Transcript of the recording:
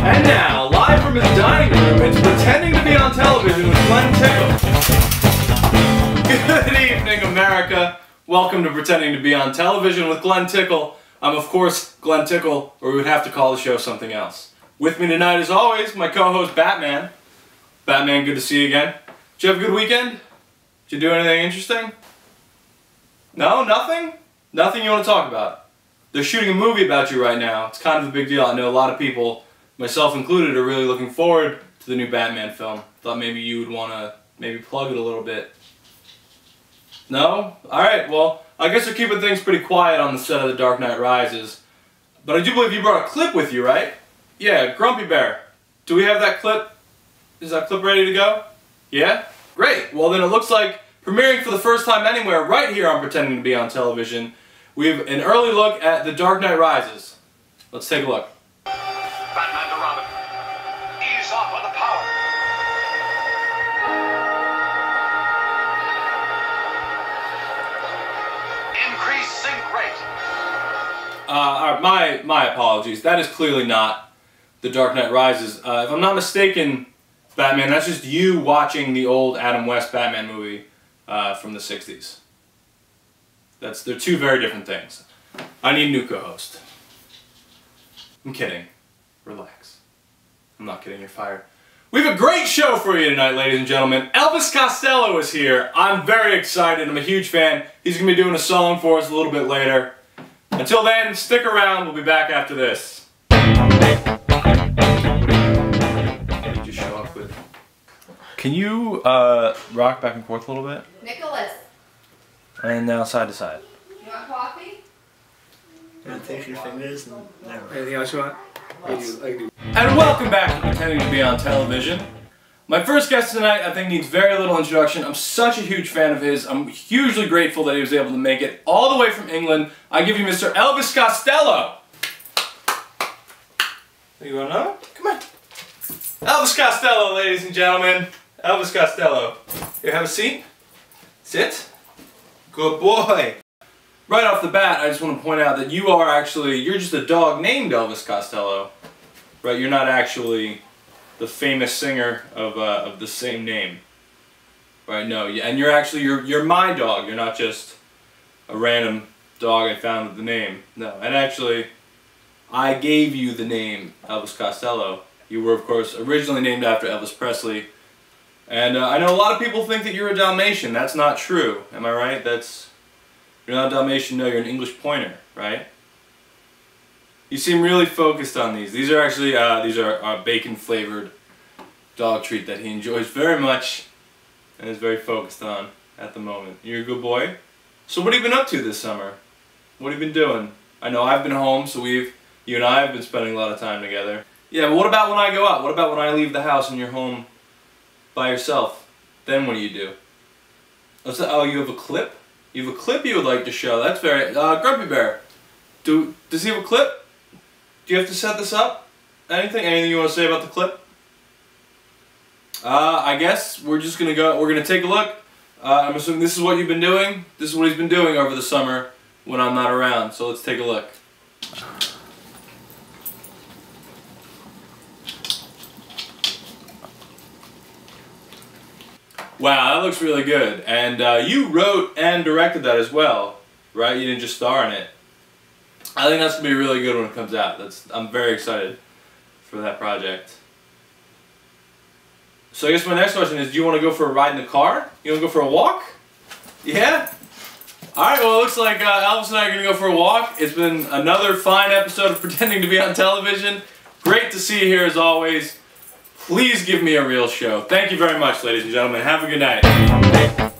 And now, live from his dining room, it's Pretending to be on Television with Glen Tickle. Good evening, America. Welcome to Pretending to be on Television with Glen Tickle. I'm, of course, Glen Tickle, or we would have to call the show something else. With me tonight, as always, my co-host, Batman. Batman, good to see you again. Did you have a good weekend? Did you do anything interesting? No? Nothing? Nothing you want to talk about? They're shooting a movie about you right now. It's kind of a big deal. I know a lot of people, myself included, are really looking forward to the new Batman film. Thought maybe you would want to maybe plug it a little bit. No? Alright, well, I guess they're keeping things pretty quiet on the set of The Dark Knight Rises. But I do believe you brought a clip with you, right? Yeah, Grumpy Bear. Do we have that clip? Is that clip ready to go? Yeah? Great. Well, then it looks like premiering for the first time anywhere right here on Pretending to be on Television. We have an early look at The Dark Knight Rises. Let's take a look. Batman to Robin. Ease off on the power. Increase sync rate. My apologies. That is clearly not The Dark Knight Rises. If I'm not mistaken, Batman, that's just you watching the old Adam West Batman movie from the 60s. They're two very different things. I need a new co-host. I'm kidding. Relax. I'm not kidding, you're fired. We have a great show for you tonight, ladies and gentlemen. Elvis Costello is here. I'm very excited. I'm a huge fan. He's going to be doing a song for us a little bit later. Until then, stick around. We'll be back after this. What did you show up with? Can you rock back and forth a little bit? Nicholas. And now side to side. You want coffee? You want to take your fingers and... Never. Anything else you want? And welcome back to Pretending to be on Television. My first guest tonight, I think, needs very little introduction. I'm such a huge fan of his. I'm hugely grateful that he was able to make it all the way from England. I give you Mr. Elvis Costello. You want to know? Come on. Elvis Costello, ladies and gentlemen. Elvis Costello. Here, have a seat. Sit. Good boy. Right off the bat, I just want to point out that you're just a dog named Elvis Costello. Right? You're not actually the famous singer of the same name. Right? No, and you're my dog. You're not just a random dog I found with the name. No, and actually, I gave you the name Elvis Costello. You were, of course, originally named after Elvis Presley. And I know a lot of people think that you're a Dalmatian. That's not true. Am I right? You're not a Dalmatian, no, you're an English pointer, right? You seem really focused on these. These are actually, a bacon-flavored dog treat that he enjoys very much and is very focused on at the moment. You're a good boy? So what have you been up to this summer? What have you been doing? I know I've been home, so you and I have been spending a lot of time together. Yeah, but what about when I go out? What about when I leave the house and you're home by yourself? Then what do you do? Oh, you have a clip? You have a clip you would like to show. That's very... Grumpy Bear. Does he have a clip? Do you have to set this up? Anything you want to say about the clip? I guess we're just gonna go... We're gonna take a look. I'm assuming this is what you've been doing. This is what he's been doing over the summer when I'm not around. So let's take a look. Wow, that looks really good. And you wrote and directed that as well, right? You didn't just star in it. I think that's going to be really good when it comes out. I'm very excited for that project. So I guess my next question is, do you want to go for a ride in the car? You want to go for a walk? Yeah? Alright, well it looks like Elvis and I are going to go for a walk. It's been another fine episode of Pretending to be on Television. Great to see you here as always. Please give me a real show. Thank you very much, ladies and gentlemen. Have a good night.